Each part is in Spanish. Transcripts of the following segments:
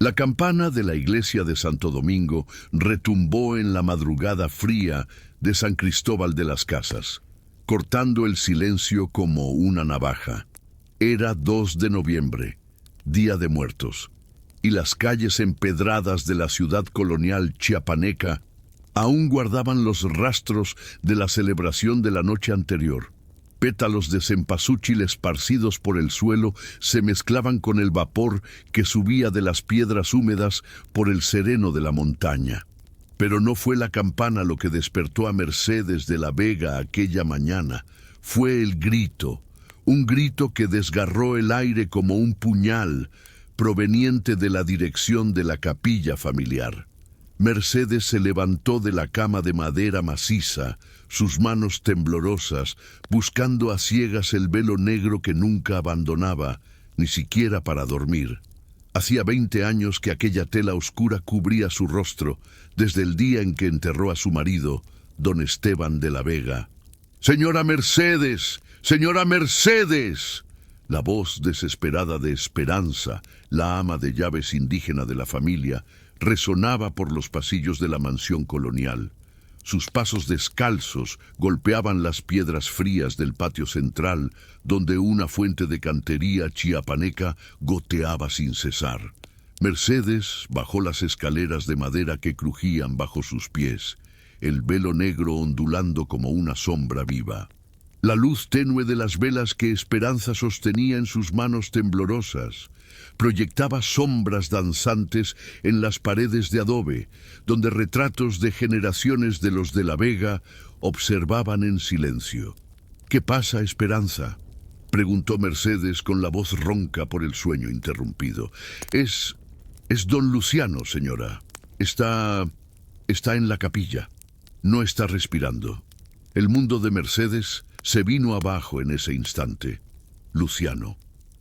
La campana de la iglesia de Santo Domingo retumbó en la madrugada fría de San Cristóbal de las Casas, cortando el silencio como una navaja. Era 2 de noviembre, Día de Muertos, y las calles empedradas de la ciudad colonial chiapaneca aún guardaban los rastros de la celebración de la noche anterior. Pétalos de cempasúchil esparcidos por el suelo se mezclaban con el vapor que subía de las piedras húmedas por el sereno de la montaña. Pero no fue la campana lo que despertó a Mercedes de la Vega aquella mañana. Fue el grito, un grito que desgarró el aire como un puñal, proveniente de la dirección de la capilla familiar. Mercedes se levantó de la cama de madera maciza, sus manos temblorosas, buscando a ciegas el velo negro que nunca abandonaba, ni siquiera para dormir. Hacía 20 años que aquella tela oscura cubría su rostro, desde el día en que enterró a su marido, don Esteban de la Vega. ¡Señora Mercedes! ¡Señora Mercedes! La voz desesperada de Esperanza, la ama de llaves indígena de la familia, resonaba por los pasillos de la mansión colonial. Sus pasos descalzos golpeaban las piedras frías del patio central, donde una fuente de cantería chiapaneca goteaba sin cesar. Mercedes bajó las escaleras de madera que crujían bajo sus pies, el velo negro ondulando como una sombra viva. La luz tenue de las velas que Esperanza sostenía en sus manos temblorosas proyectaba sombras danzantes en las paredes de adobe, donde retratos de generaciones de los de la Vega observaban en silencio. «¿Qué pasa, Esperanza?», preguntó Mercedes con la voz ronca por el sueño interrumpido. Es don Luciano, señora. Está en la capilla. No está respirando». El mundo de Mercedes se vino abajo en ese instante. Luciano,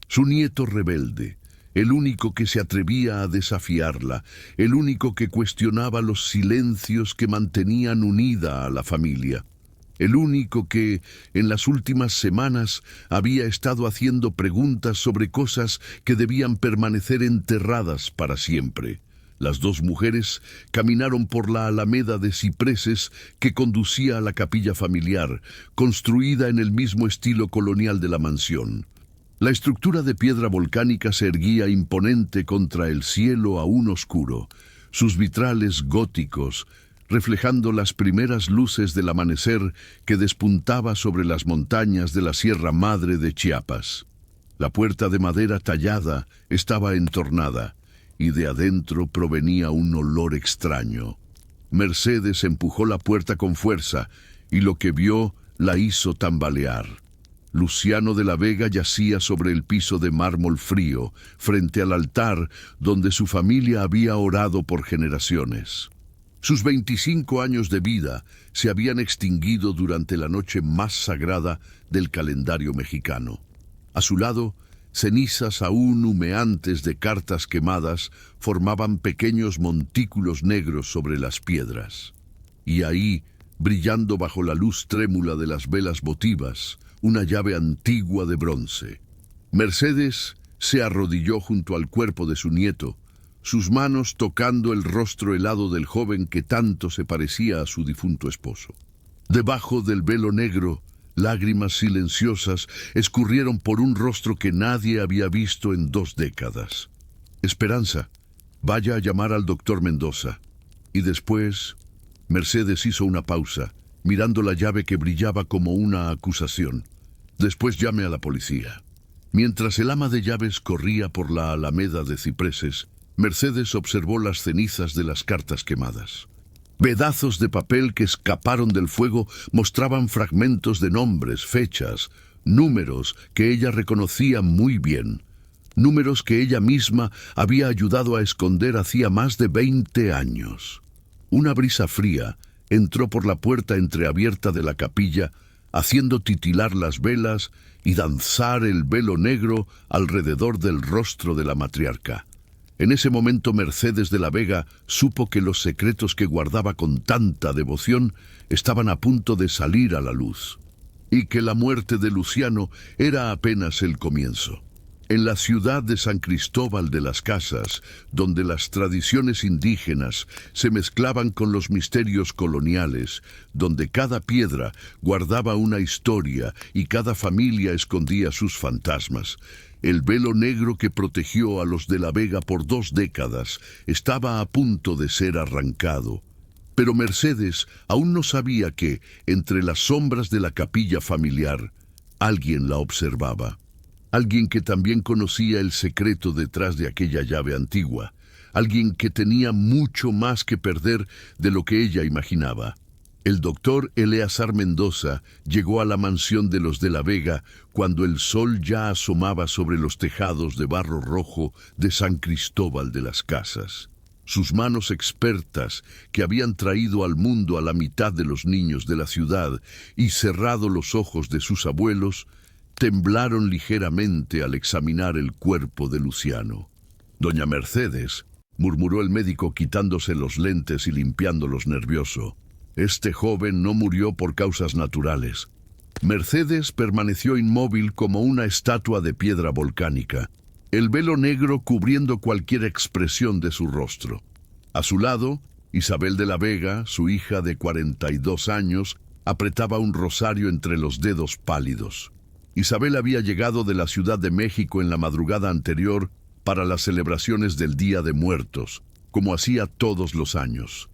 su nieto rebelde, el único que se atrevía a desafiarla, el único que cuestionaba los silencios que mantenían unida a la familia, el único que, en las últimas semanas, había estado haciendo preguntas sobre cosas que debían permanecer enterradas para siempre. Las dos mujeres caminaron por la alameda de cipreses que conducía a la capilla familiar, construida en el mismo estilo colonial de la mansión. La estructura de piedra volcánica se erguía imponente contra el cielo aún oscuro, sus vitrales góticos, reflejando las primeras luces del amanecer que despuntaba sobre las montañas de la Sierra Madre de Chiapas. La puerta de madera tallada estaba entornada, y de adentro provenía un olor extraño. Mercedes empujó la puerta con fuerza, y lo que vio la hizo tambalear. Luciano de la Vega yacía sobre el piso de mármol frío, frente al altar donde su familia había orado por generaciones. Sus 25 años de vida se habían extinguido durante la noche más sagrada del calendario mexicano. A su lado, cenizas aún humeantes de cartas quemadas formaban pequeños montículos negros sobre las piedras. Y ahí, brillando bajo la luz trémula de las velas votivas, una llave antigua de bronce. Mercedes se arrodilló junto al cuerpo de su nieto, sus manos tocando el rostro helado del joven que tanto se parecía a su difunto esposo. Debajo del velo negro, lágrimas silenciosas escurrieron por un rostro que nadie había visto en 2 décadas. «Esperanza, vaya a llamar al doctor Mendoza». Y después, Mercedes hizo una pausa, mirando la llave que brillaba como una acusación. «Después llame a la policía». Mientras el ama de llaves corría por la alameda de cipreses, Mercedes observó las cenizas de las cartas quemadas. Pedazos de papel que escaparon del fuego mostraban fragmentos de nombres, fechas, números que ella reconocía muy bien. Números que ella misma había ayudado a esconder hacía más de 20 años. Una brisa fría entró por la puerta entreabierta de la capilla, haciendo titilar las velas y danzar el velo negro alrededor del rostro de la matriarca. En ese momento Mercedes de la Vega supo que los secretos que guardaba con tanta devoción estaban a punto de salir a la luz, y que la muerte de Luciano era apenas el comienzo. En la ciudad de San Cristóbal de las Casas, donde las tradiciones indígenas se mezclaban con los misterios coloniales, donde cada piedra guardaba una historia y cada familia escondía sus fantasmas, el velo negro que protegió a los de la Vega por 2 décadas estaba a punto de ser arrancado. Pero Mercedes aún no sabía que, entre las sombras de la capilla familiar, alguien la observaba. Alguien que también conocía el secreto detrás de aquella llave antigua. Alguien que tenía mucho más que perder de lo que ella imaginaba. El doctor Eleazar Mendoza llegó a la mansión de los de la Vega cuando el sol ya asomaba sobre los tejados de barro rojo de San Cristóbal de las Casas. Sus manos expertas, que habían traído al mundo a la mitad de los niños de la ciudad y cerrado los ojos de sus abuelos, temblaron ligeramente al examinar el cuerpo de Luciano. «Doña Mercedes», murmuró el médico quitándose los lentes y limpiándolos nervioso, «este joven no murió por causas naturales». Mercedes permaneció inmóvil como una estatua de piedra volcánica, el velo negro cubriendo cualquier expresión de su rostro. A su lado, Isabel de la Vega, su hija de 42 años, apretaba un rosario entre los dedos pálidos. Isabel había llegado de la Ciudad de México en la madrugada anterior para las celebraciones del Día de Muertos, como hacía todos los años.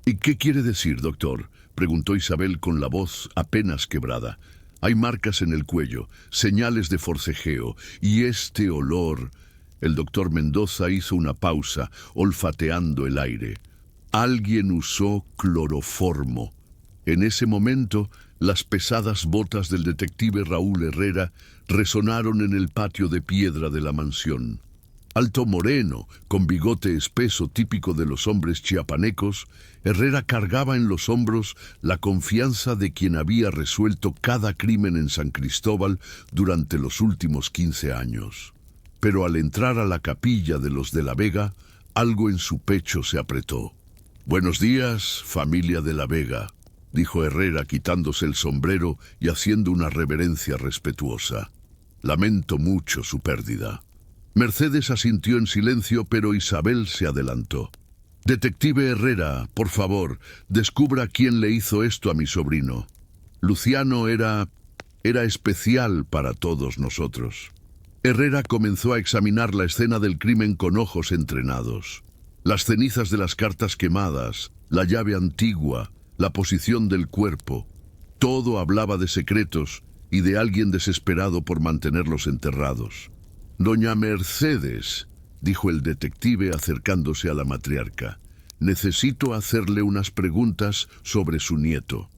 «¿Y qué quiere decir, doctor?», preguntó Isabel con la voz apenas quebrada. «Hay marcas en el cuello, señales de forcejeo, y este olor». El doctor Mendoza hizo una pausa, olfateando el aire. «Alguien usó cloroformo». En ese momento, las pesadas botas del detective Raúl Herrera resonaron en el patio de piedra de la mansión. Alto moreno, con bigote espeso típico de los hombres chiapanecos, Herrera cargaba en los hombros la confianza de quien había resuelto cada crimen en San Cristóbal durante los últimos 15 años. Pero al entrar a la capilla de los de la Vega, algo en su pecho se apretó. «Buenos días, familia de la Vega», dijo Herrera quitándose el sombrero y haciendo una reverencia respetuosa. «Lamento mucho su pérdida». Mercedes asintió en silencio, pero Isabel se adelantó. «Detective Herrera, por favor, descubra quién le hizo esto a mi sobrino. Luciano era especial para todos nosotros». Herrera comenzó a examinar la escena del crimen con ojos entrenados. Las cenizas de las cartas quemadas, la llave antigua, la posición del cuerpo, todo hablaba de secretos y de alguien desesperado por mantenerlos enterrados. «Doña Mercedes», dijo el detective acercándose a la matriarca, «necesito hacerle unas preguntas sobre su nieto».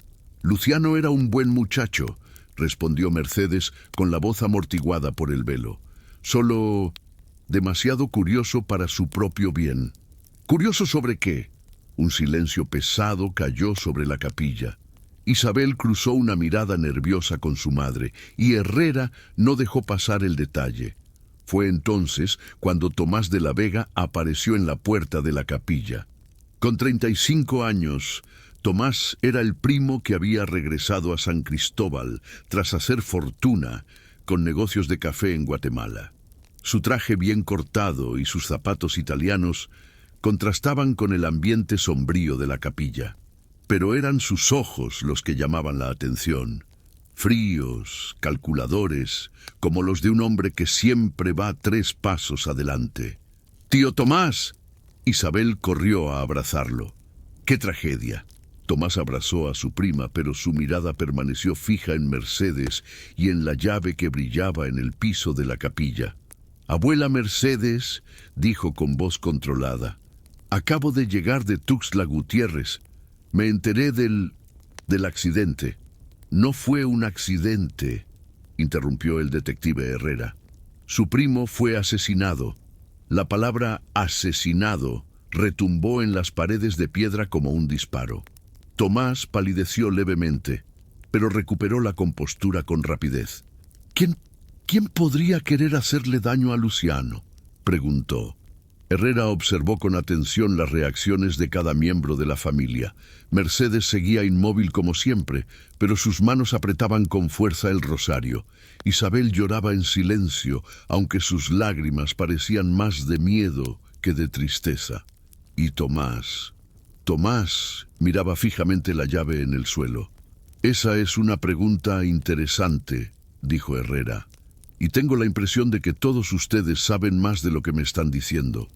«Luciano era un buen muchacho», respondió Mercedes con la voz amortiguada por el velo. «Solo demasiado curioso para su propio bien». «¿Curioso sobre qué?». Un silencio pesado cayó sobre la capilla. Isabel cruzó una mirada nerviosa con su madre y Herrera no dejó pasar el detalle. Fue entonces cuando Tomás de la Vega apareció en la puerta de la capilla. Con 35 años, Tomás era el primo que había regresado a San Cristóbal tras hacer fortuna con negocios de café en Guatemala. Su traje bien cortado y sus zapatos italianos contrastaban con el ambiente sombrío de la capilla. Pero eran sus ojos los que llamaban la atención, fríos, calculadores, como los de un hombre que siempre va 3 pasos adelante. «¡Tío Tomás!». Isabel corrió a abrazarlo. ¡Qué tragedia! Tomás abrazó a su prima, pero su mirada permaneció fija en Mercedes y en la llave que brillaba en el piso de la capilla. «Abuela Mercedes», dijo con voz controlada, «acabo de llegar de Tuxtla Gutiérrez. Me enteré del accidente». «No fue un accidente», interrumpió el detective Herrera. «Su primo fue asesinado». La palabra asesinado retumbó en las paredes de piedra como un disparo. Tomás palideció levemente, pero recuperó la compostura con rapidez. ¿Quién podría querer hacerle daño a Luciano?», preguntó. Herrera observó con atención las reacciones de cada miembro de la familia. Mercedes seguía inmóvil como siempre, pero sus manos apretaban con fuerza el rosario. Isabel lloraba en silencio, aunque sus lágrimas parecían más de miedo que de tristeza. Y Tomás miraba fijamente la llave en el suelo. «Esa es una pregunta interesante», dijo Herrera. «Y tengo la impresión de que todos ustedes saben más de lo que me están diciendo».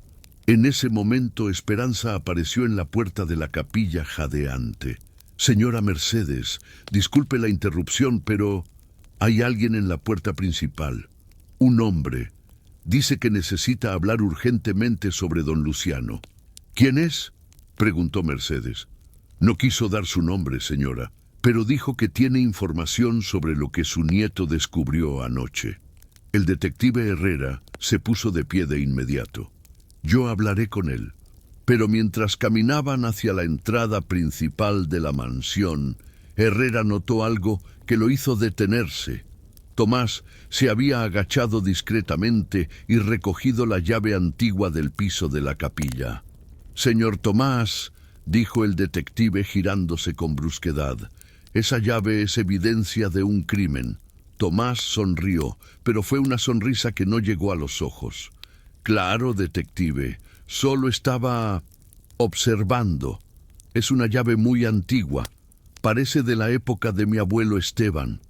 En ese momento Esperanza apareció en la puerta de la capilla jadeante. «Señora Mercedes, disculpe la interrupción, pero hay alguien en la puerta principal. Un hombre. Dice que necesita hablar urgentemente sobre don Luciano». «¿Quién es?», preguntó Mercedes. «No quiso dar su nombre, señora, pero dijo que tiene información sobre lo que su nieto descubrió anoche». El detective Herrera se puso de pie de inmediato. «Yo hablaré con él». Pero mientras caminaban hacia la entrada principal de la mansión, Herrera notó algo que lo hizo detenerse. Tomás se había agachado discretamente y recogido la llave antigua del piso de la capilla. «Señor Tomás», dijo el detective girándose con brusquedad, «esa llave es evidencia de un crimen». Tomás sonrió, pero fue una sonrisa que no llegó a los ojos. «Claro, detective, solo estaba observando. Es una llave muy antigua. Parece de la época de mi abuelo Esteban».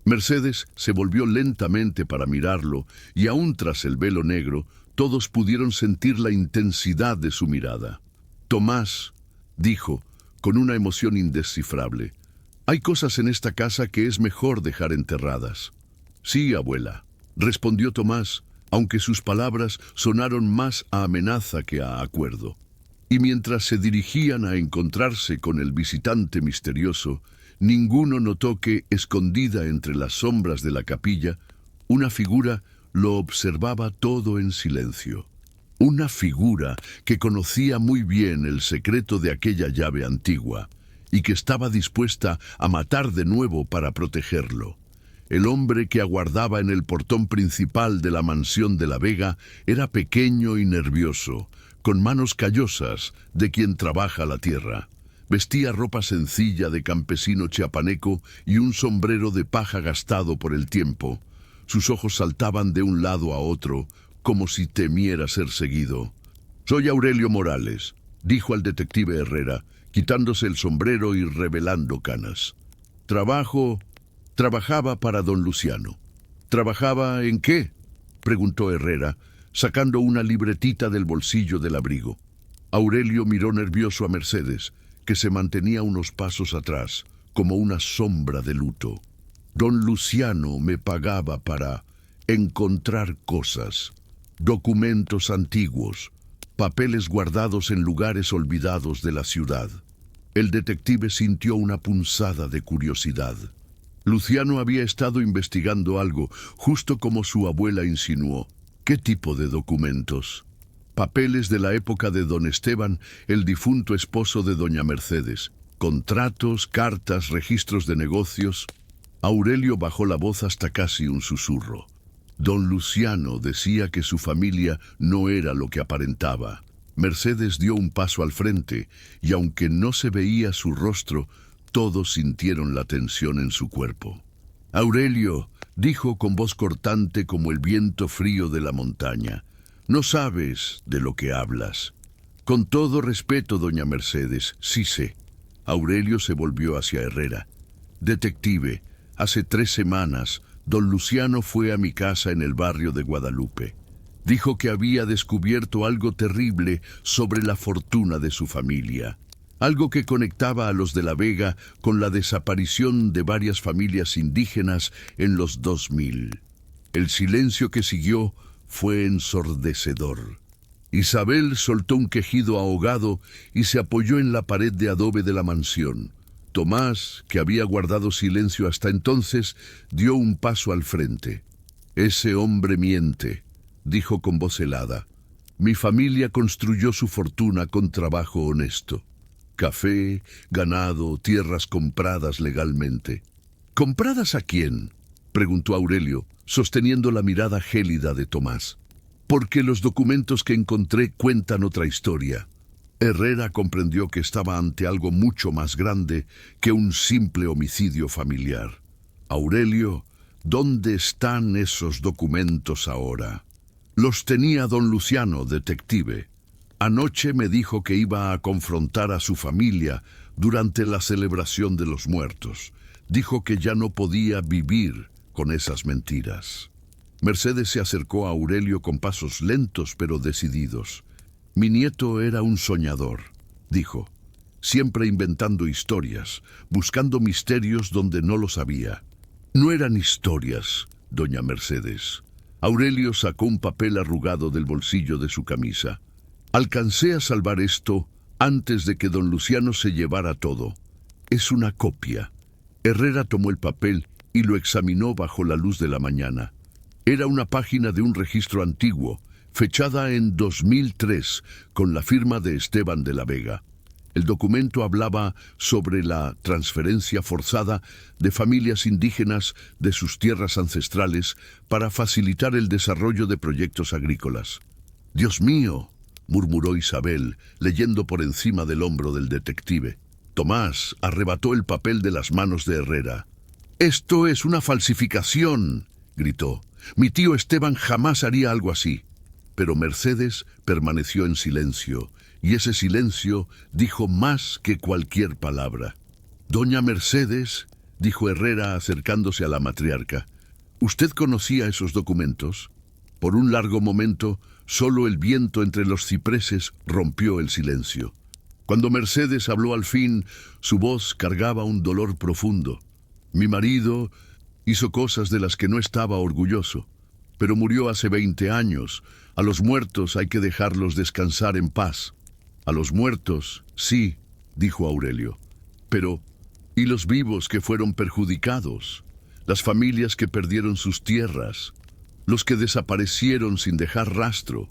Mercedes se volvió lentamente para mirarlo, y aún tras el velo negro, todos pudieron sentir la intensidad de su mirada. «Tomás», dijo, con una emoción indescifrable, «hay cosas en esta casa que es mejor dejar enterradas». «Sí, abuela», respondió Tomás, aunque sus palabras sonaron más a amenaza que a acuerdo. Y mientras se dirigían a encontrarse con el visitante misterioso, ninguno notó que, escondida entre las sombras de la capilla, una figura lo observaba todo en silencio. Una figura que conocía muy bien el secreto de aquella llave antigua y que estaba dispuesta a matar de nuevo para protegerlo. El hombre que aguardaba en el portón principal de la mansión de la Vega era pequeño y nervioso, con manos callosas de quien trabaja la tierra. Vestía ropa sencilla de campesino chiapaneco y un sombrero de paja gastado por el tiempo. Sus ojos saltaban de un lado a otro, como si temiera ser seguido. «Soy Aurelio Morales», dijo al detective Herrera, quitándose el sombrero y revelando canas. Trabajaba para don Luciano». «¿Trabajaba en qué?», preguntó Herrera, sacando una libretita del bolsillo del abrigo. Aurelio miró nervioso a Mercedes, que se mantenía unos pasos atrás, como una sombra de luto. «Don Luciano me pagaba para encontrar cosas, documentos antiguos, papeles guardados en lugares olvidados de la ciudad». El detective sintió una punzada de curiosidad. Luciano había estado investigando algo, justo como su abuela insinuó. ¿Qué tipo de documentos? Papeles de la época de don Esteban, el difunto esposo de doña Mercedes. Contratos, cartas, registros de negocios. Aurelio bajó la voz hasta casi un susurro. Don Luciano decía que su familia no era lo que aparentaba. Mercedes dio un paso al frente, y aunque no se veía su rostro, todos sintieron la tensión en su cuerpo. «Aurelio», dijo con voz cortante como el viento frío de la montaña, «no sabes de lo que hablas». «Con todo respeto, doña Mercedes, sí sé». Aurelio se volvió hacia Herrera. «Detective, hace 3 semanas, don Luciano fue a mi casa en el barrio de Guadalupe. Dijo que había descubierto algo terrible sobre la fortuna de su familia. Algo que conectaba a los de la Vega con la desaparición de varias familias indígenas en los 2000. El silencio que siguió fue ensordecedor. Isabel soltó un quejido ahogado y se apoyó en la pared de adobe de la mansión. Tomás, que había guardado silencio hasta entonces, dio un paso al frente. «Ese hombre miente», dijo con voz helada. «Mi familia construyó su fortuna con trabajo honesto. Café, ganado, tierras compradas legalmente». «¿Compradas a quién?», preguntó Aurelio, sosteniendo la mirada gélida de Tomás. Porque los documentos que encontré cuentan otra historia. Herrera comprendió que estaba ante algo mucho más grande que un simple homicidio familiar. Aurelio, ¿dónde están esos documentos ahora? Los tenía don Luciano, detective. Anoche me dijo que iba a confrontar a su familia durante la celebración de los muertos. Dijo que ya no podía vivir con esas mentiras. Mercedes se acercó a Aurelio con pasos lentos pero decididos. Mi nieto era un soñador, dijo, siempre inventando historias, buscando misterios donde no los había. No eran historias, doña Mercedes. Aurelio sacó un papel arrugado del bolsillo de su camisa. Alcancé a salvar esto antes de que don Luciano se llevara todo. Es una copia. Herrera tomó el papel y lo examinó bajo la luz de la mañana. Era una página de un registro antiguo, fechada en 2003, con la firma de Esteban de la Vega. El documento hablaba sobre la transferencia forzada de familias indígenas de sus tierras ancestrales para facilitar el desarrollo de proyectos agrícolas. «Dios mío», murmuró Isabel, leyendo por encima del hombro del detective. Tomás arrebató el papel de las manos de Herrera. «Esto es una falsificación», gritó. «Mi tío Esteban jamás haría algo así». Pero Mercedes permaneció en silencio, y ese silencio dijo más que cualquier palabra. «Doña Mercedes», dijo Herrera acercándose a la matriarca, «¿usted conocía esos documentos?» Por un largo momento, solo el viento entre los cipreses rompió el silencio. Cuando Mercedes habló al fin, su voz cargaba un dolor profundo. «Mi marido hizo cosas de las que no estaba orgulloso, pero murió hace 20 años. A los muertos hay que dejarlos descansar en paz». «A los muertos, sí», dijo Aurelio. «Pero, ¿y los vivos que fueron perjudicados? Las familias que perdieron sus tierras, los que desaparecieron sin dejar rastro».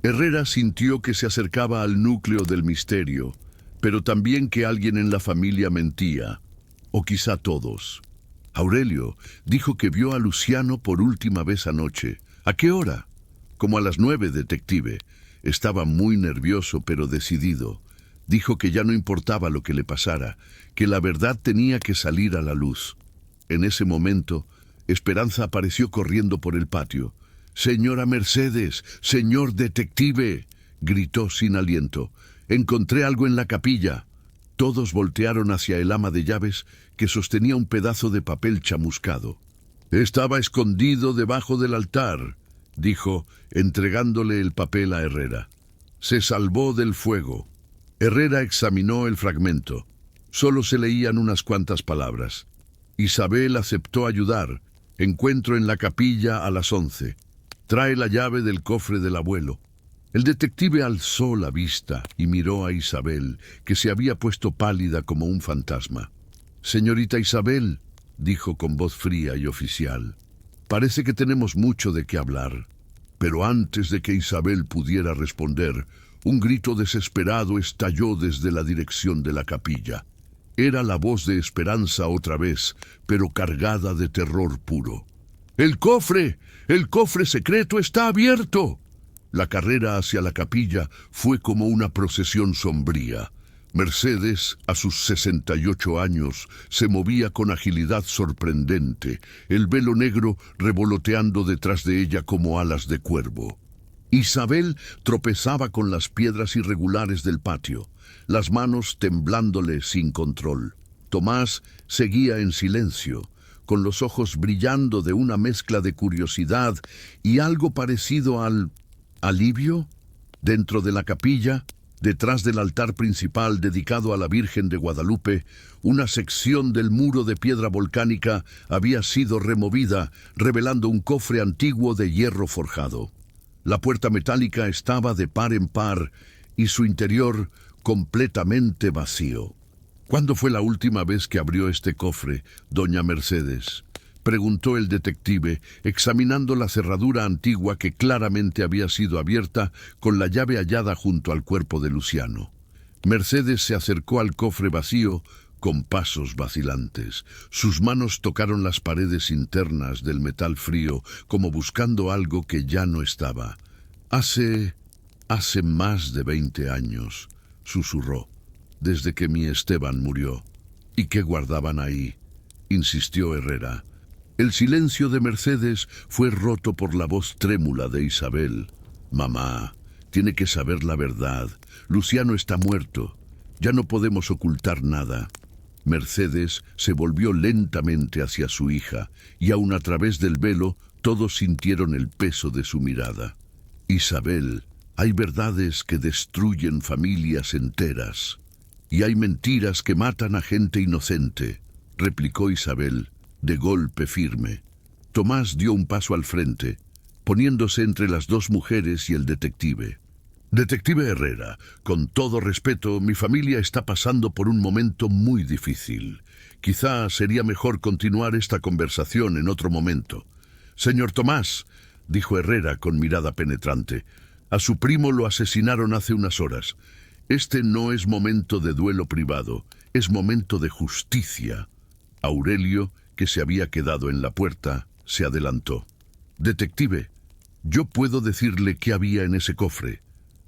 Herrera sintió que se acercaba al núcleo del misterio, pero también que alguien en la familia mentía, o quizá todos. Aurelio dijo que vio a Luciano por última vez anoche. ¿A qué hora? Como a las 9, detective. Estaba muy nervioso pero decidido. Dijo que ya no importaba lo que le pasara, que la verdad tenía que salir a la luz. En ese momento, Esperanza apareció corriendo por el patio. «Señora Mercedes, señor detective», gritó sin aliento. «Encontré algo en la capilla». Todos voltearon hacia el ama de llaves, que sostenía un pedazo de papel chamuscado. «Estaba escondido debajo del altar», dijo, entregándole el papel a Herrera. «Se salvó del fuego». Herrera examinó el fragmento. Solo se leían unas cuantas palabras. «Isabel aceptó ayudar. Encuentro en la capilla a las 11. Trae la llave del cofre del abuelo». El detective alzó la vista y miró a Isabel, que se había puesto pálida como un fantasma. «Señorita Isabel», dijo con voz fría y oficial, «parece que tenemos mucho de qué hablar». Pero antes de que Isabel pudiera responder, un grito desesperado estalló desde la dirección de la capilla. Era la voz de Esperanza otra vez, pero cargada de terror puro. «¡El cofre! ¡El cofre secreto está abierto!». La carrera hacia la capilla fue como una procesión sombría. Mercedes, a sus 68 años, se movía con agilidad sorprendente, el velo negro revoloteando detrás de ella como alas de cuervo. Isabel tropezaba con las piedras irregulares del patio, las manos temblándole sin control. Tomás seguía en silencio, con los ojos brillando de una mezcla de curiosidad y algo parecido al alivio. Dentro de la capilla, detrás del altar principal dedicado a la Virgen de Guadalupe, una sección del muro de piedra volcánica había sido removida, revelando un cofre antiguo de hierro forjado. La puerta metálica estaba de par en par y su interior completamente vacío. «¿Cuándo fue la última vez que abrió este cofre, doña Mercedes?», preguntó el detective, examinando la cerradura antigua que claramente había sido abierta con la llave hallada junto al cuerpo de Luciano. Mercedes se acercó al cofre vacío con pasos vacilantes. Sus manos tocaron las paredes internas del metal frío, como buscando algo que ya no estaba. Hace más de 20 años, susurró, desde que mi Esteban murió. ¿Y qué guardaban ahí?, insistió Herrera. El silencio de Mercedes fue roto por la voz trémula de Isabel. Mamá, tiene que saber la verdad. Luciano está muerto. Ya no podemos ocultar nada. Mercedes se volvió lentamente hacia su hija, y aun a través del velo todos sintieron el peso de su mirada. Isabel, hay verdades que destruyen familias enteras, y hay mentiras que matan a gente inocente, replicó Isabel, de golpe firme. Tomás dio un paso al frente, poniéndose entre las dos mujeres y el detective. Detective Herrera, con todo respeto, mi familia está pasando por un momento muy difícil. Quizá sería mejor continuar esta conversación en otro momento. Señor Tomás, dijo Herrera con mirada penetrante, a su primo lo asesinaron hace unas horas. Este no es momento de duelo privado, es momento de justicia. Aurelio, que se había quedado en la puerta, se adelantó. Detective, yo puedo decirle qué había en ese cofre.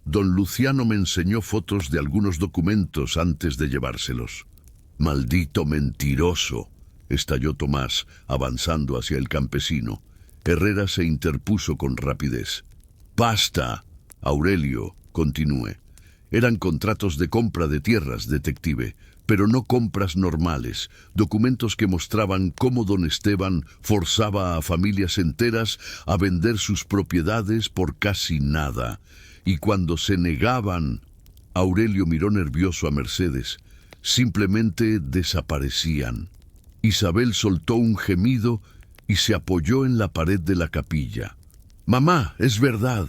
Don Luciano me enseñó fotos de algunos documentos antes de llevárselos. Maldito mentiroso, estalló Tomás, avanzando hacia el campesino. Herrera se interpuso con rapidez. Basta, Aurelio, continúe. Eran contratos de compra de tierras, detective, pero no compras normales, documentos que mostraban cómo don Esteban forzaba a familias enteras a vender sus propiedades por casi nada. Y cuando se negaban, Aurelio miró nervioso a Mercedes, simplemente desaparecían. Isabel soltó un gemido y se apoyó en la pared de la capilla. Mamá, es verdad.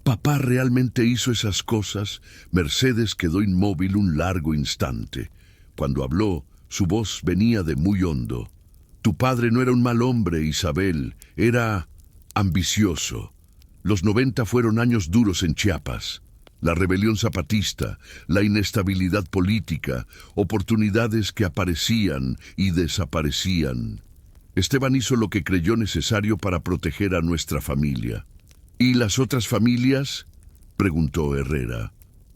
¿Papá realmente hizo esas cosas? Mercedes quedó inmóvil un largo instante. Cuando habló, su voz venía de muy hondo. Tu padre no era un mal hombre, Isabel, era ambicioso. Los 90 fueron años duros en Chiapas. La rebelión zapatista, la inestabilidad política, oportunidades que aparecían y desaparecían. Esteban hizo lo que creyó necesario para proteger a nuestra familia. ¿Y las otras familias?, preguntó Herrera.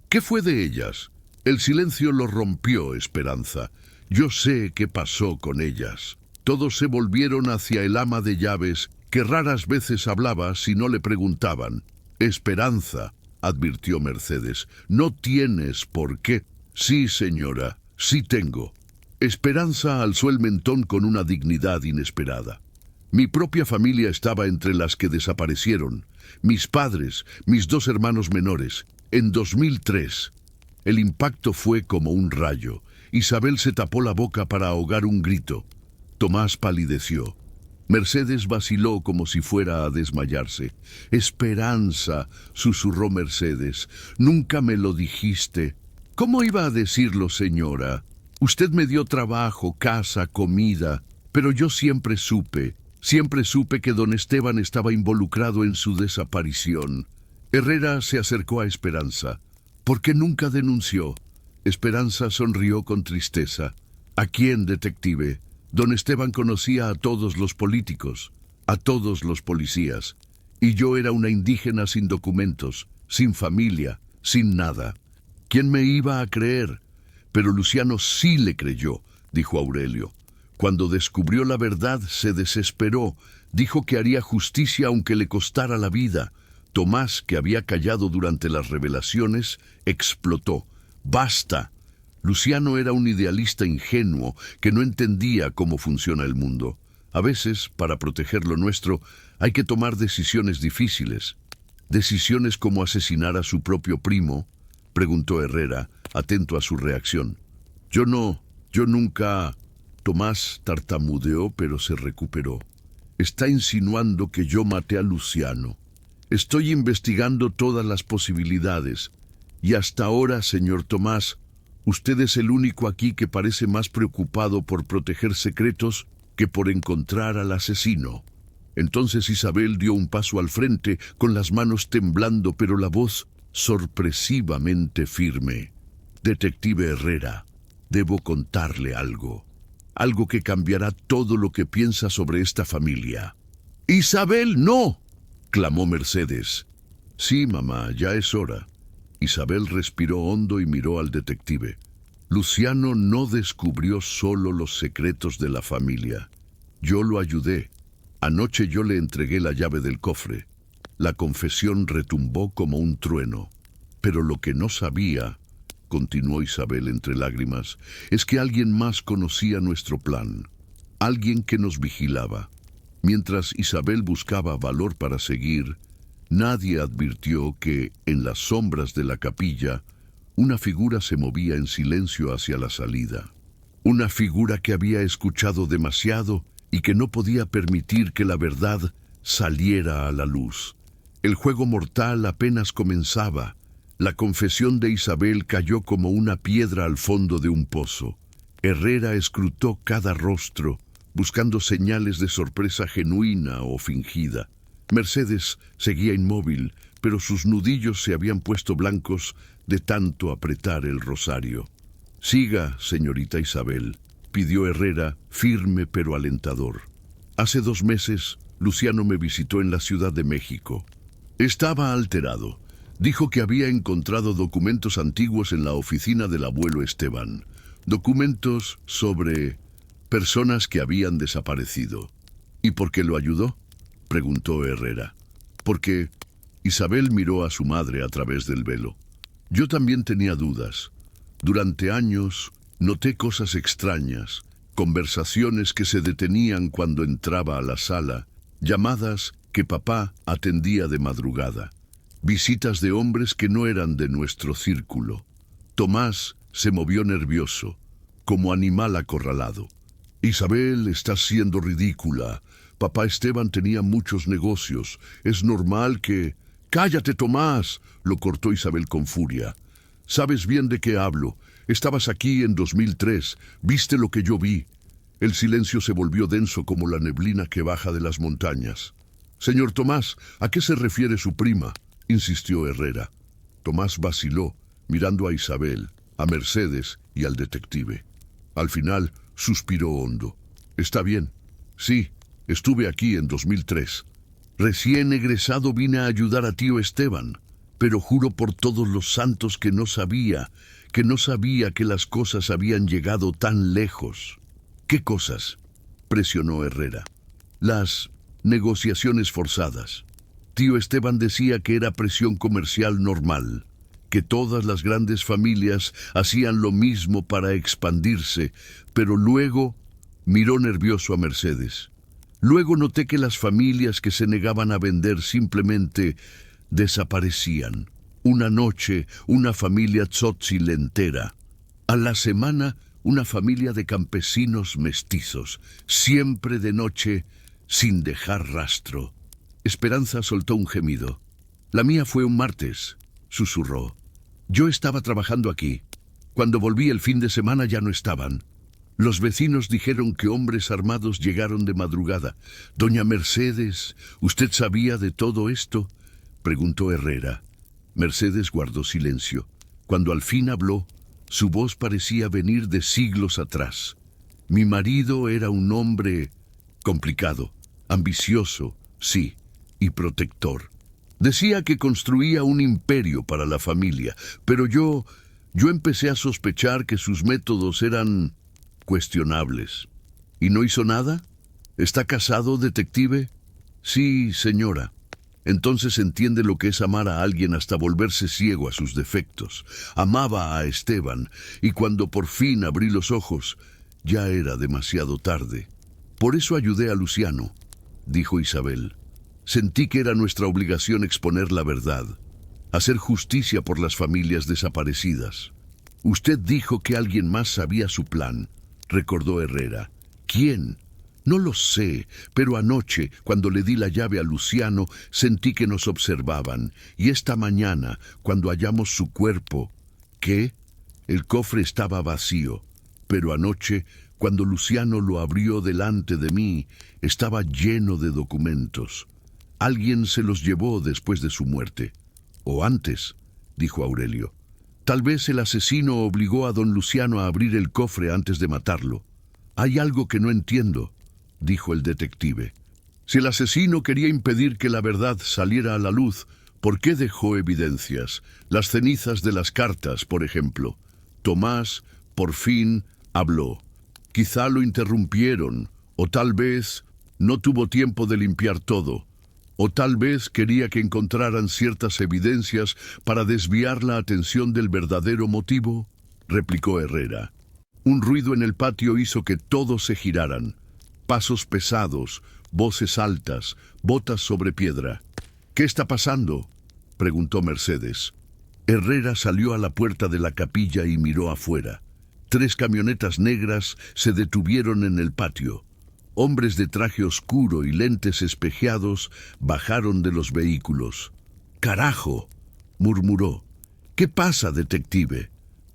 ¿Qué fue de ellas? El silencio lo rompió Esperanza. Yo sé qué pasó con ellas. Todos se volvieron hacia el ama de llaves, que raras veces hablaba si no le preguntaban. Esperanza, advirtió Mercedes, no tienes por qué. Sí, señora, sí tengo. Esperanza alzó el mentón con una dignidad inesperada. Mi propia familia estaba entre las que desaparecieron. Mis padres, mis 2 hermanos menores. En 2003. El impacto fue como un rayo. Isabel se tapó la boca para ahogar un grito. Tomás palideció. Mercedes vaciló como si fuera a desmayarse. Esperanza, susurró Mercedes. Nunca me lo dijiste. ¿Cómo iba a decirlo, señora? Usted me dio trabajo, casa, comida, pero yo siempre supe que don Esteban estaba involucrado en su desaparición. Herrera se acercó a Esperanza. ¿Por qué nunca denunció? Esperanza sonrió con tristeza. ¿A quién, detective? Don Esteban conocía a todos los políticos, a todos los policías, y yo era una indígena sin documentos, sin familia, sin nada. ¿Quién me iba a creer? Pero Luciano sí le creyó, dijo Aurelio. Cuando descubrió la verdad, se desesperó. Dijo que haría justicia aunque le costara la vida. Tomás, que había callado durante las revelaciones, explotó. ¡Basta! Luciano era un idealista ingenuo que no entendía cómo funciona el mundo. A veces, para proteger lo nuestro, hay que tomar decisiones difíciles. ¿Decisiones como asesinar a su propio primo?, preguntó Herrera, atento a su reacción. Yo nunca... Tomás tartamudeó, pero se recuperó. Está insinuando que yo maté a Luciano. Estoy investigando todas las posibilidades. Y hasta ahora, señor Tomás, usted es el único aquí que parece más preocupado por proteger secretos que por encontrar al asesino. Entonces Isabel dio un paso al frente, con las manos temblando, pero la voz sorpresivamente firme. Detective Herrera, debo contarle algo. Algo que cambiará todo lo que piensa sobre esta familia. ¡Isabel, no!, clamó Mercedes. Sí, mamá, ya es hora. Isabel respiró hondo y miró al detective. Luciano no descubrió solo los secretos de la familia. Yo lo ayudé. Anoche yo le entregué la llave del cofre. La confesión retumbó como un trueno. Pero lo que no sabía, continuó Isabel entre lágrimas, es que alguien más conocía nuestro plan. Alguien que nos vigilaba. Mientras Isabel buscaba valor para seguir, nadie advirtió que, en las sombras de la capilla, una figura se movía en silencio hacia la salida. Una figura que había escuchado demasiado y que no podía permitir que la verdad saliera a la luz. El juego mortal apenas comenzaba. La confesión de Isabel cayó como una piedra al fondo de un pozo. Herrera escrutó cada rostro, buscando señales de sorpresa genuina o fingida. Mercedes seguía inmóvil, pero sus nudillos se habían puesto blancos de tanto apretar el rosario. «Siga, señorita Isabel», pidió Herrera, firme pero alentador. «Hace 2 meses, Luciano me visitó en la Ciudad de México. Estaba alterado. Dijo que había encontrado documentos antiguos en la oficina del abuelo Esteban. Documentos sobre personas que habían desaparecido». «¿Y por qué lo ayudó?», preguntó Herrera. «Porque…» Isabel miró a su madre a través del velo. «Yo también tenía dudas. Durante años noté cosas extrañas, conversaciones que se detenían cuando entraba a la sala, llamadas que papá atendía de madrugada, visitas de hombres que no eran de nuestro círculo». Tomás se movió nervioso, como animal acorralado. «Isabel, estás siendo ridícula. Papá Esteban tenía muchos negocios. Es normal que…» «¡Cállate, Tomás!», lo cortó Isabel con furia. «Sabes bien de qué hablo. Estabas aquí en 2003. Viste lo que yo vi». El silencio se volvió denso como la neblina que baja de las montañas. «Señor Tomás, ¿a qué se refiere su prima?», insistió Herrera. Tomás vaciló, mirando a Isabel, a Mercedes y al detective. Al final, suspiró hondo. «Está bien. Sí, estuve aquí en 2003. Recién egresado vine a ayudar a tío Esteban, pero juro por todos los santos que no sabía que las cosas habían llegado tan lejos». «¿Qué cosas?», presionó Herrera. «Las negociaciones forzadas. Tío Esteban decía que era presión comercial normal, que todas las grandes familias hacían lo mismo para expandirse, pero luego…» Miró nervioso a Mercedes. «Luego noté que las familias que se negaban a vender simplemente desaparecían. Una noche, una familia tzótzil entera. A la semana, una familia de campesinos mestizos. Siempre de noche, sin dejar rastro». Esperanza soltó un gemido. «La mía fue un martes», susurró. «Yo estaba trabajando aquí. Cuando volví el fin de semana ya no estaban. Los vecinos dijeron que hombres armados llegaron de madrugada. Doña Mercedes, ¿usted sabía de todo esto?», preguntó Herrera. Mercedes guardó silencio. Cuando al fin habló, su voz parecía venir de siglos atrás. «Mi marido era un hombre complicado, ambicioso, sí, y protector. Decía que construía un imperio para la familia, pero yo empecé a sospechar que sus métodos eran cuestionables». «¿Y no hizo nada? ¿Está casado, detective?». «Sí, señora». «Entonces entiende lo que es amar a alguien hasta volverse ciego a sus defectos. Amaba a Esteban, y cuando por fin abrí los ojos, ya era demasiado tarde. Por eso ayudé a Luciano», dijo Isabel. «Sentí que era nuestra obligación exponer la verdad, hacer justicia por las familias desaparecidas». «Usted dijo que alguien más sabía su plan», recordó Herrera. «¿Quién?». «No lo sé, pero anoche, cuando le di la llave a Luciano, sentí que nos observaban. Y esta mañana, cuando hallamos su cuerpo…» «¿Qué?». «El cofre estaba vacío, pero anoche, cuando Luciano lo abrió delante de mí, estaba lleno de documentos. Alguien se los llevó después de su muerte». «O antes», dijo Aurelio. «Tal vez el asesino obligó a don Luciano a abrir el cofre antes de matarlo». «Hay algo que no entiendo», dijo el detective. «Si el asesino quería impedir que la verdad saliera a la luz, ¿Por qué dejó evidencias? Las cenizas de las cartas, por ejemplo. Tomás, por fin, habló. Quizá lo interrumpieron, o tal vez no tuvo tiempo de limpiar todo, o tal vez quería que encontraran ciertas evidencias para desviar la atención del verdadero motivo, replicó Herrera. Un ruido en el patio hizo que todos se giraran. Pasos pesados, voces altas, botas sobre piedra. ¿Qué está pasando?, preguntó Mercedes. Herrera salió a la puerta de la capilla y miró afuera. 3 camionetas negras se detuvieron en el patio. Hombres de traje oscuro y lentes espejeados bajaron de los vehículos. «¡Carajo!», murmuró. «¿Qué pasa, detective?»,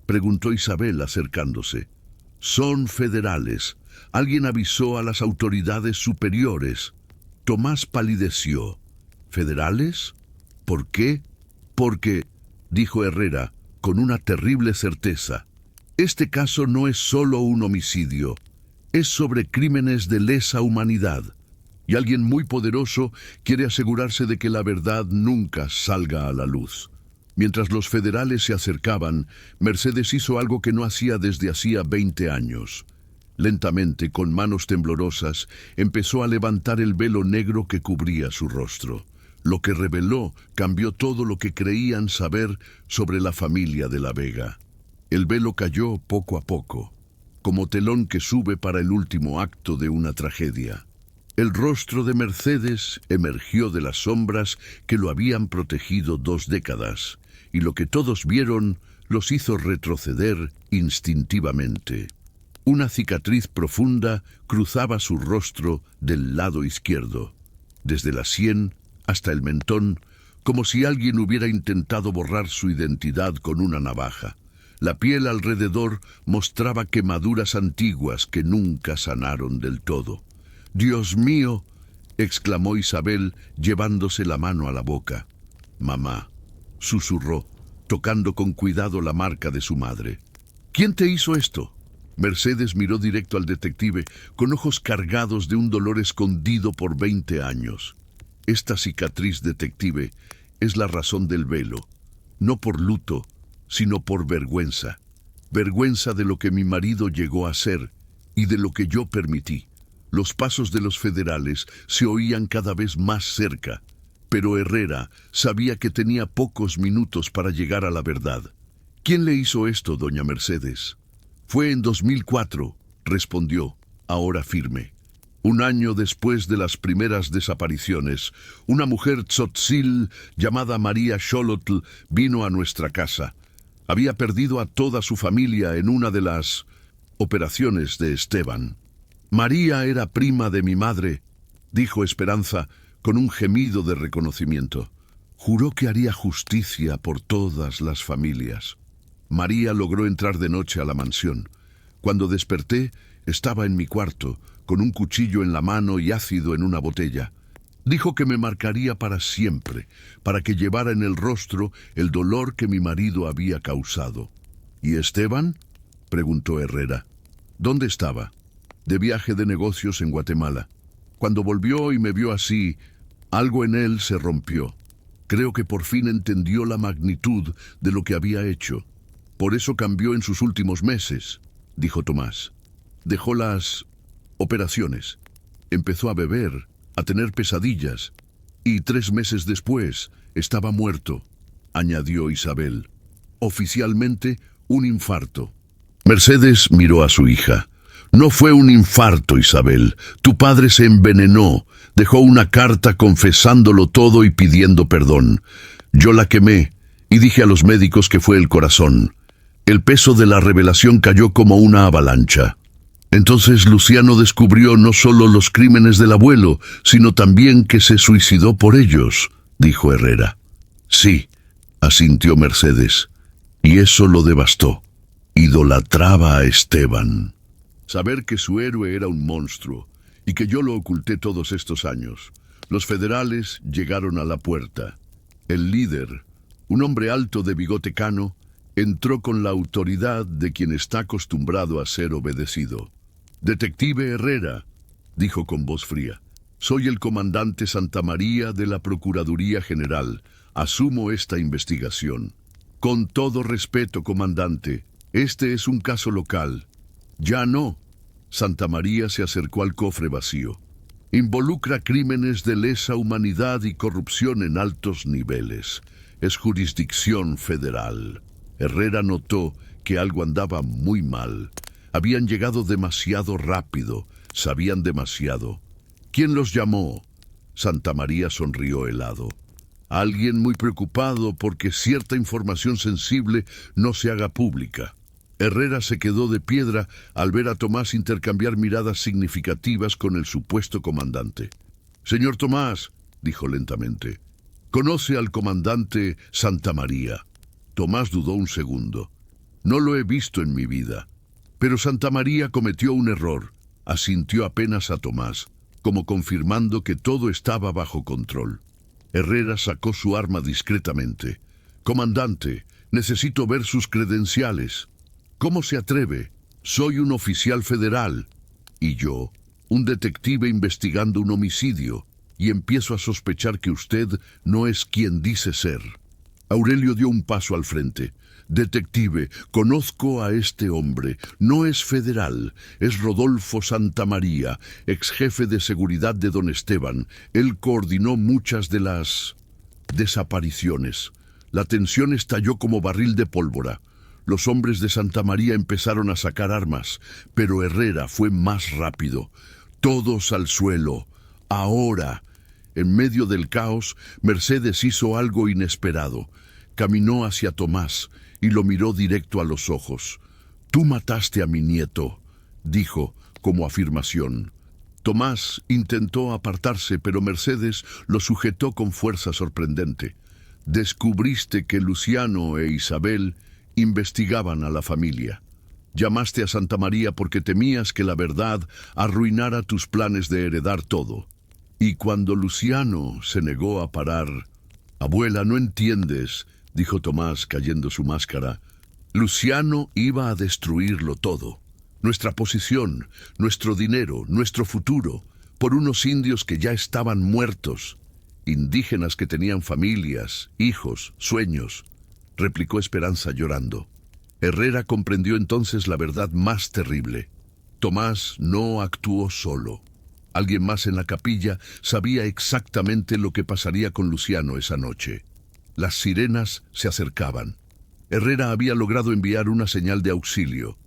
preguntó Isabel acercándose. «Son federales. Alguien avisó a las autoridades superiores». Tomás palideció. «¿Federales? ¿Por qué?». «Porque», dijo Herrera, con una terrible certeza, «este caso no es solo un homicidio. Es sobre crímenes de lesa humanidad. Y alguien muy poderoso quiere asegurarse de que la verdad nunca salga a la luz». Mientras los federales se acercaban, Mercedes hizo algo que no hacía desde hacía 20 años. Lentamente, con manos temblorosas, empezó a levantar el velo negro que cubría su rostro. Lo que reveló cambió todo lo que creían saber sobre la familia de la Vega. El velo cayó poco a poco, como telón que sube para el último acto de una tragedia. El rostro de Mercedes emergió de las sombras que lo habían protegido 2 décadas, y lo que todos vieron los hizo retroceder instintivamente. Una cicatriz profunda cruzaba su rostro del lado izquierdo, desde la sien hasta el mentón, como si alguien hubiera intentado borrar su identidad con una navaja. La piel alrededor mostraba quemaduras antiguas que nunca sanaron del todo. «¡Dios mío!», exclamó Isabel, llevándose la mano a la boca. «Mamá», susurró, tocando con cuidado la marca de su madre. «¿Quién te hizo esto?». Mercedes miró directo al detective, con ojos cargados de un dolor escondido por 20 años. «Esta cicatriz, detective, es la razón del velo. No por luto, sino por vergüenza. Vergüenza de lo que mi marido llegó a ser y de lo que yo permití». Los pasos de los federales se oían cada vez más cerca, pero Herrera sabía que tenía pocos minutos para llegar a la verdad. «¿Quién le hizo esto, doña Mercedes?». «Fue en 2004», respondió, ahora firme. «Un año después de las primeras desapariciones, una mujer tzotzil llamada María Xolotl vino a nuestra casa. Había perdido a toda su familia en una de las operaciones de Esteban. María era prima de mi madre», dijo Esperanza con un gemido de reconocimiento. «Juró que haría justicia por todas las familias». María logró entrar de noche a la mansión. Cuando desperté, estaba en mi cuarto, con un cuchillo en la mano y ácido en una botella. Dijo que me marcaría para siempre, para que llevara en el rostro el dolor que mi marido había causado. «¿Y Esteban?», preguntó Herrera. «¿Dónde estaba?». «De viaje de negocios en Guatemala. Cuando volvió y me vio así, algo en él se rompió. Creo que por fin entendió la magnitud de lo que había hecho. Por eso cambió en sus últimos meses», dijo Tomás. «Dejó las operaciones. Empezó a beber, a tener pesadillas, y 3 meses después estaba muerto», añadió Isabel. «Oficialmente, un infarto». Mercedes miró a su hija. «No fue un infarto, Isabel. Tu padre se envenenó. Dejó una carta confesándolo todo y pidiendo perdón. Yo la quemé y dije a los médicos que fue el corazón. El peso de la revelación cayó como una avalancha. Entonces Luciano descubrió no solo los crímenes del abuelo, sino también que se suicidó por ellos», dijo Herrera. «Sí», asintió Mercedes, «y eso lo devastó. Idolatraba a Esteban». Saber que su héroe era un monstruo y que yo lo oculté todos estos años. Los federales llegaron a la puerta. El líder, un hombre alto de bigote cano, entró con la autoridad de quien está acostumbrado a ser obedecido. «Detective Herrera», dijo con voz fría, «soy el comandante Santamaría de la Procuraduría General. asumo esta investigación. Con todo respeto, comandante, este es un caso local. Ya no. Santa María se acercó al cofre vacío. Involucra crímenes de lesa humanidad y corrupción en altos niveles. Es jurisdicción federal. Herrera notó que algo andaba muy mal. Habían llegado demasiado rápido, sabían demasiado. ¿Quién los llamó? Santa María sonrió helado. Alguien muy preocupado porque cierta información sensible no se haga pública. Herrera se quedó de piedra al ver a Tomás intercambiar miradas significativas con el supuesto comandante. «Señor Tomás», dijo lentamente, «¿conoce al comandante Santa María?» Tomás dudó un segundo. «No lo he visto en mi vida». Pero Santa María cometió un error. Asintió apenas a Tomás, como confirmando que todo estaba bajo control. Herrera sacó su arma discretamente. «Comandante, necesito ver sus credenciales». «¿Cómo se atreve? Soy un oficial federal. Y yo, un detective investigando un homicidio, y empiezo a sospechar que usted no es quien dice ser». Aurelio dio un paso al frente. «Detective, conozco a este hombre. No es federal. Es Rodolfo Santamaría, ex jefe de seguridad de don Esteban. Él coordinó muchas de las desapariciones. La tensión estalló como barril de pólvora. Los hombres de Santa María empezaron a sacar armas, pero Herrera fue más rápido. Todos al suelo. Ahora». En medio del caos, Mercedes hizo algo inesperado. Caminó hacia Tomás y lo miró directo a los ojos. «Tú mataste a mi nieto», dijo como afirmación. Tomás intentó apartarse, pero Mercedes lo sujetó con fuerza sorprendente. «Descubriste que Luciano e Isabel investigaban a la familia. Llamaste a Santa María porque temías que la verdad arruinara tus planes de heredar todo. Y cuando Luciano se negó a parar...» «Abuela, no entiendes», dijo Tomás cayendo su máscara. «Luciano iba a destruirlo todo. Nuestra posición, nuestro dinero, nuestro futuro, por unos indios que ya estaban muertos. Indígenas que tenían familias, hijos, sueños», replicó Esperanza llorando. Herrera comprendió entonces la verdad más terrible. Tomás no actuó solo. Alguien más en la capilla sabía exactamente lo que pasaría con Luciano esa noche. Las sirenas se acercaban. Herrera había logrado enviar una señal de auxilio.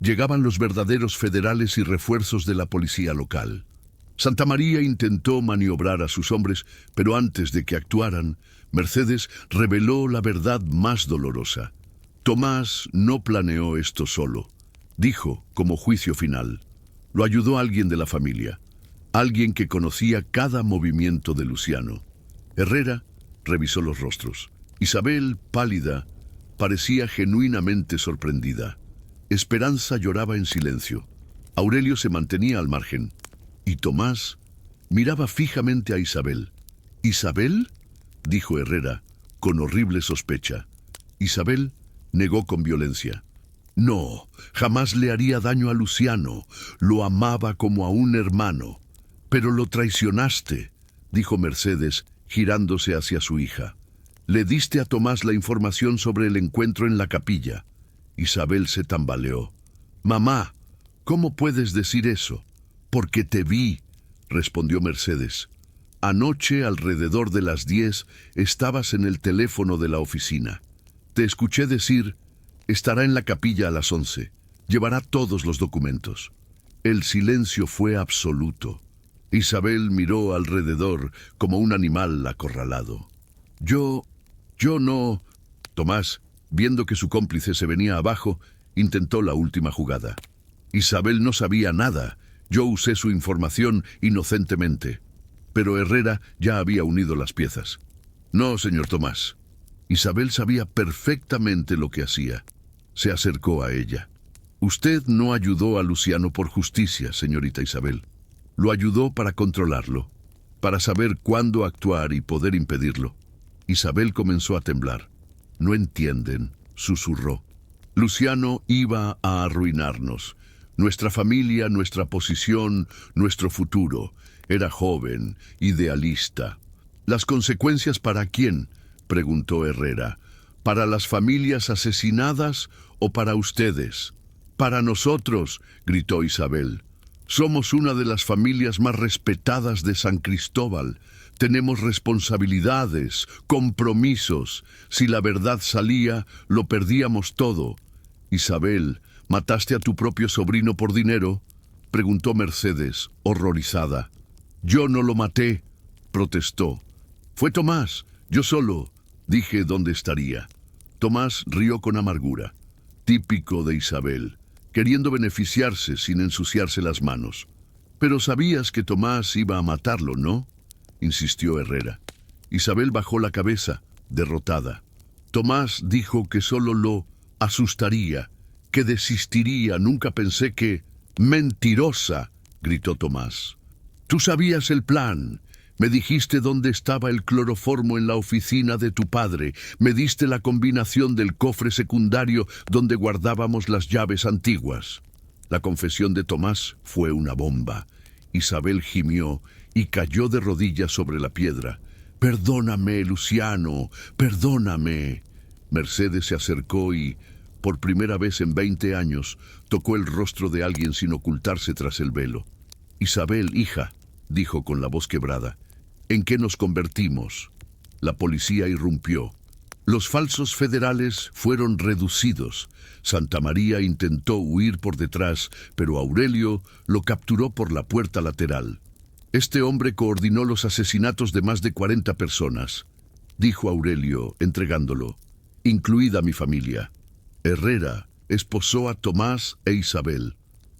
Llegaban los verdaderos federales y refuerzos de la policía local. Santa María intentó maniobrar a sus hombres, pero antes de que actuaran, Mercedes reveló la verdad más dolorosa. Tomás no planeó esto solo. Dijo, como juicio final, lo ayudó alguien de la familia. Alguien que conocía cada movimiento de Luciano. Herrera revisó los rostros. Isabel, pálida, parecía genuinamente sorprendida. Esperanza lloraba en silencio. Aurelio se mantenía al margen. Y Tomás miraba fijamente a Isabel. «¿Isabel?», dijo Herrera, con horrible sospecha. Isabel negó con violencia. «No, jamás le haría daño a Luciano. Lo amaba como a un hermano». «Pero lo traicionaste», dijo Mercedes, girándose hacia su hija. «Le diste a Tomás la información sobre el encuentro en la capilla». Isabel se tambaleó. «Mamá, ¿cómo puedes decir eso?». «Porque te vi», respondió Mercedes. «Anoche, alrededor de las 10, estabas en el teléfono de la oficina. Te escuché decir, estará en la capilla a las 11. Llevará todos los documentos». El silencio fue absoluto. Isabel miró alrededor como un animal acorralado. Yo no... Tomás, viendo que su cómplice se venía abajo, intentó la última jugada. «Isabel no sabía nada. Yo usé su información inocentemente». Pero Herrera ya había unido las piezas. «No, señor Tomás». Isabel sabía perfectamente lo que hacía. Se acercó a ella. «Usted no ayudó a Luciano por justicia, señorita Isabel. Lo ayudó para controlarlo, para saber cuándo actuar y poder impedirlo». Isabel comenzó a temblar. «No entienden», susurró. «Luciano iba a arruinarnos. Nuestra familia, nuestra posición, nuestro futuro. Era joven, idealista. ¿Las consecuencias para quién? preguntó Herrera. ¿Para las familias asesinadas o para ustedes? Para nosotros, gritó Isabel. Somos una de las familias más respetadas de San Cristóbal. Tenemos responsabilidades, compromisos. Si la verdad salía, lo perdíamos todo. Isabel, ¿mataste a tu propio sobrino por dinero?, preguntó Mercedes, horrorizada. Yo no lo maté, protestó. Fue Tomás, yo solo, dije dónde estaría. Tomás rió con amargura, típico de Isabel, queriendo beneficiarse sin ensuciarse las manos. Pero sabías que Tomás iba a matarlo, ¿no?, insistió Herrera. Isabel bajó la cabeza, derrotada. Tomás dijo que solo lo asustaría, que desistiría. Nunca pensé que... ¡Mentirosa!, gritó Tomás. Tú sabías el plan. Me dijiste dónde estaba el cloroformo en la oficina de tu padre. Me diste la combinación del cofre secundario donde guardábamos las llaves antiguas. La confesión de Tomás fue una bomba. Isabel gimió y cayó de rodillas sobre la piedra. «Perdóname, Luciano, perdóname». Mercedes se acercó y, por primera vez en 20 años, tocó el rostro de alguien sin ocultarse tras el velo. «Isabel, hija», dijo con la voz quebrada, «¿en qué nos convertimos?». La policía irrumpió. Los falsos federales fueron reducidos. Santa María intentó huir por detrás, pero Aurelio lo capturó por la puerta lateral. Este hombre coordinó los asesinatos de más de 40 personas, dijo Aurelio, entregándolo, incluida mi familia. Herrera esposó a Tomás e Isabel.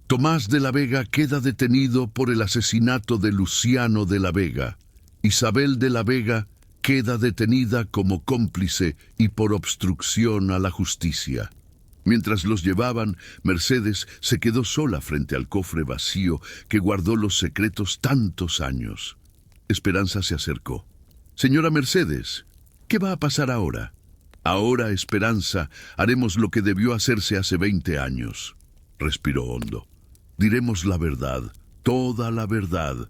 Tomás de la Vega queda detenido por el asesinato de Luciano de la Vega. Isabel de la Vega queda detenida como cómplice y por obstrucción a la justicia. Mientras los llevaban, Mercedes se quedó sola frente al cofre vacío que guardó los secretos tantos años. Esperanza se acercó. «Señora Mercedes, ¿qué va a pasar ahora?». «Ahora, Esperanza, haremos lo que debió hacerse hace 20 años». Respiró hondo. «Diremos la verdad, toda la verdad».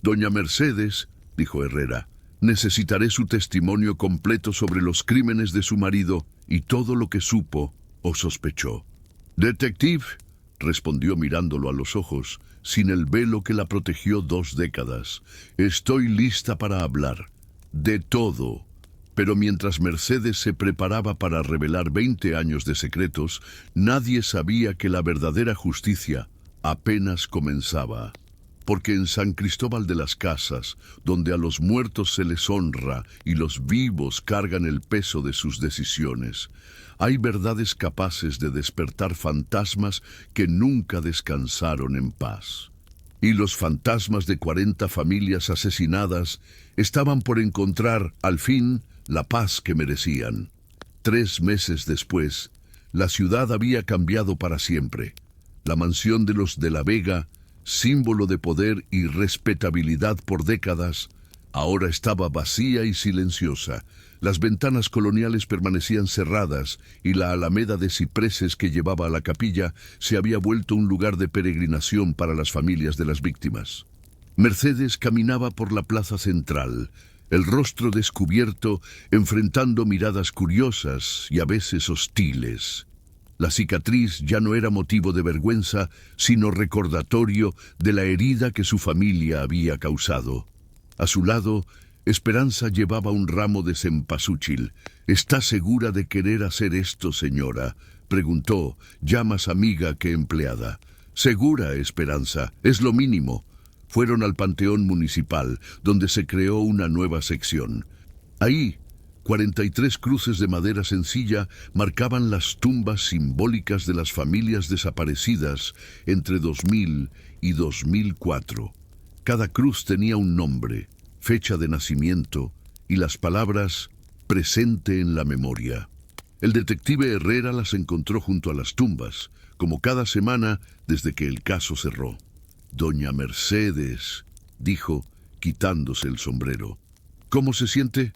«Doña Mercedes», dijo Herrera, «necesitaré su testimonio completo sobre los crímenes de su marido y todo lo que supo o sospechó». «Detective», respondió mirándolo a los ojos, sin el velo que la protegió 2 décadas, «estoy lista para hablar. De todo». Pero mientras Mercedes se preparaba para revelar 20 años de secretos, nadie sabía que la verdadera justicia apenas comenzaba. Porque en San Cristóbal de las Casas, donde a los muertos se les honra y los vivos cargan el peso de sus decisiones, hay verdades capaces de despertar fantasmas que nunca descansaron en paz. Y los fantasmas de 40 familias asesinadas estaban por encontrar, al fin, la paz que merecían. 3 meses después, la ciudad había cambiado para siempre. La mansión de los de la Vega, símbolo de poder y respetabilidad por décadas, ahora estaba vacía y silenciosa. Las ventanas coloniales permanecían cerradas y la alameda de cipreses que llevaba a la capilla se había vuelto un lugar de peregrinación para las familias de las víctimas. Mercedes caminaba por la plaza central, el rostro descubierto, enfrentando miradas curiosas y a veces hostiles. La cicatriz ya no era motivo de vergüenza, sino recordatorio de la herida que su familia había causado. A su lado, Esperanza llevaba un ramo de cempasúchil. «¿Está segura de querer hacer esto, señora?», preguntó, ya más amiga que empleada. «Segura, Esperanza, es lo mínimo». Fueron al Panteón Municipal, donde se creó una nueva sección. Ahí, 43 cruces de madera sencilla marcaban las tumbas simbólicas de las familias desaparecidas entre 2000 y 2004. Cada cruz tenía un nombre, fecha de nacimiento y las palabras «presente en la memoria». El detective Herrera las encontró junto a las tumbas, como cada semana desde que el caso cerró. «Doña Mercedes», dijo, quitándose el sombrero. «¿Cómo se siente?».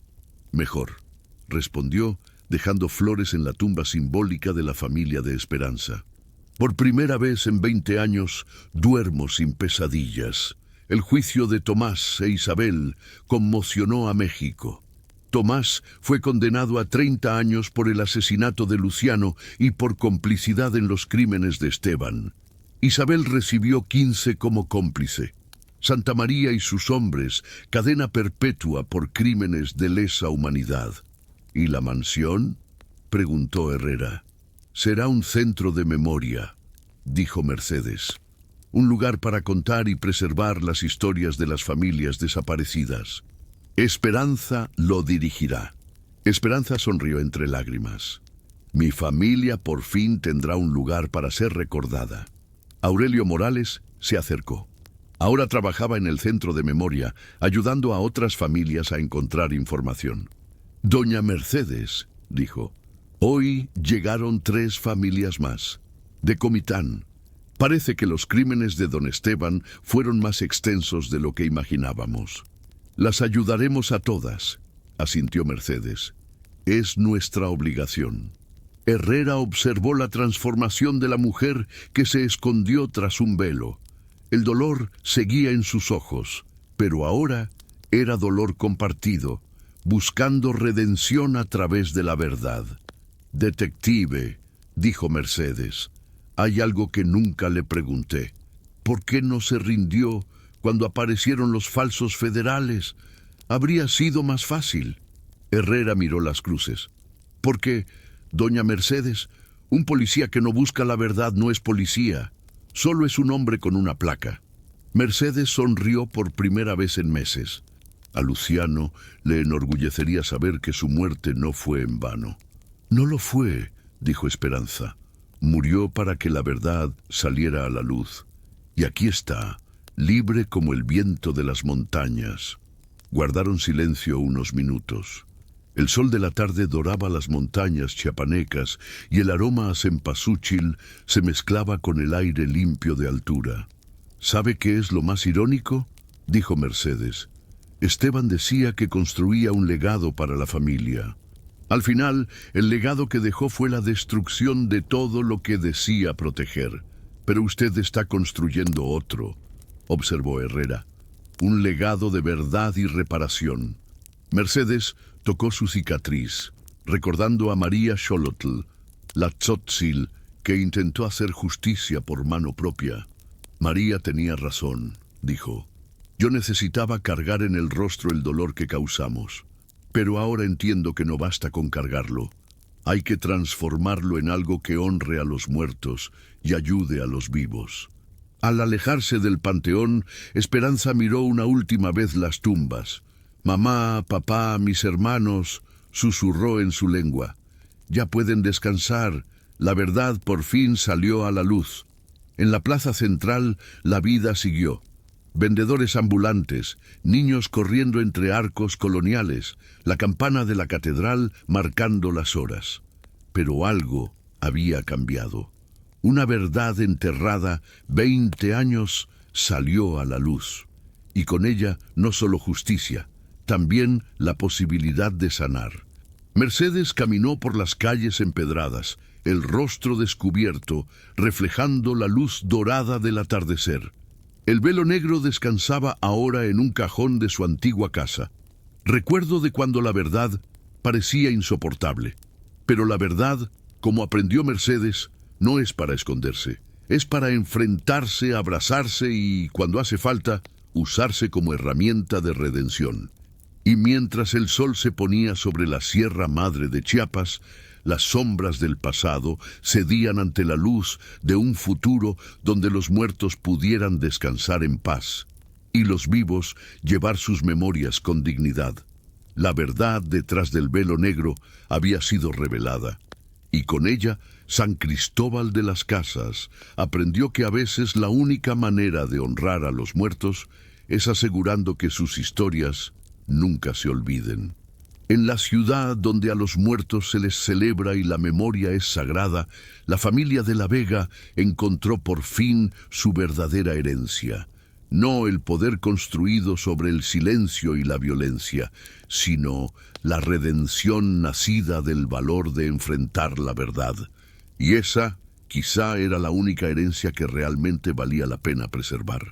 «Mejor», respondió, dejando flores en la tumba simbólica de la familia de Esperanza. «Por primera vez en 20 años duermo sin pesadillas». El juicio de Tomás e Isabel conmocionó a México. Tomás fue condenado a 30 años por el asesinato de Luciano y por complicidad en los crímenes de Esteban. Isabel recibió 15 como cómplice. Santa María y sus hombres, cadena perpetua por crímenes de lesa humanidad. ¿Y la mansión?, preguntó Herrera. Será un centro de memoria, dijo Mercedes. Un lugar para contar y preservar las historias de las familias desaparecidas. Esperanza lo dirigirá. Esperanza sonrió entre lágrimas. Mi familia por fin tendrá un lugar para ser recordada. Aurelio Morales se acercó. Ahora trabajaba en el centro de memoria, ayudando a otras familias a encontrar información. Doña Mercedes, dijo, hoy llegaron 3 familias más. De Comitán. Parece que los crímenes de don Esteban fueron más extensos de lo que imaginábamos. Las ayudaremos a todas, asintió Mercedes. Es nuestra obligación. Herrera observó la transformación de la mujer que se escondió tras un velo. El dolor seguía en sus ojos, pero ahora era dolor compartido, buscando redención a través de la verdad. Detective, dijo Mercedes, hay algo que nunca le pregunté. ¿Por qué no se rindió cuando aparecieron los falsos federales? Habría sido más fácil. Herrera miró las cruces. Porque, doña Mercedes, un policía que no busca la verdad no es policía. Solo es un hombre con una placa. Mercedes sonrió por primera vez en meses. A Luciano le enorgullecería saber que su muerte no fue en vano. No lo fue, dijo Esperanza. Murió para que la verdad saliera a la luz. Y aquí está, libre como el viento de las montañas. Guardaron silencio unos minutos. El sol de la tarde doraba las montañas chiapanecas y el aroma a cempasúchil se mezclaba con el aire limpio de altura. ¿Sabe qué es lo más irónico?, dijo Mercedes. Esteban decía que construía un legado para la familia. Al final, el legado que dejó fue la destrucción de todo lo que decía proteger. Pero usted está construyendo otro, observó Herrera. Un legado de verdad y reparación. Mercedes tocó su cicatriz, recordando a María Xolotl, la tzótzil que intentó hacer justicia por mano propia. María tenía razón, dijo. Yo necesitaba cargar en el rostro el dolor que causamos. Pero ahora entiendo que no basta con cargarlo. Hay que transformarlo en algo que honre a los muertos y ayude a los vivos. Al alejarse del panteón, Esperanza miró una última vez las tumbas. Mamá, papá, mis hermanos, susurró en su lengua. Ya pueden descansar. La verdad por fin salió a la luz. En la plaza central, la vida siguió. Vendedores ambulantes, niños corriendo entre arcos coloniales, la campana de la catedral marcando las horas. Pero algo había cambiado. Una verdad enterrada 20 años salió a la luz. Y con ella no solo justicia, también la posibilidad de sanar. Mercedes caminó por las calles empedradas, el rostro descubierto, reflejando la luz dorada del atardecer. El velo negro descansaba ahora en un cajón de su antigua casa. Recuerdo de cuando la verdad parecía insoportable. Pero la verdad, como aprendió Mercedes, no es para esconderse. Es para enfrentarse, abrazarse y, cuando hace falta, usarse como herramienta de redención. Y mientras el sol se ponía sobre la Sierra Madre de Chiapas, las sombras del pasado cedían ante la luz de un futuro donde los muertos pudieran descansar en paz y los vivos llevar sus memorias con dignidad. La verdad detrás del velo negro había sido revelada, y con ella San Cristóbal de las Casas aprendió que a veces la única manera de honrar a los muertos es asegurando que sus historias nunca se olviden. En la ciudad donde a los muertos se les celebra y la memoria es sagrada, la familia de la Vega encontró por fin su verdadera herencia. No el poder construido sobre el silencio y la violencia, sino la redención nacida del valor de enfrentar la verdad. Y esa, quizá, era la única herencia que realmente valía la pena preservar.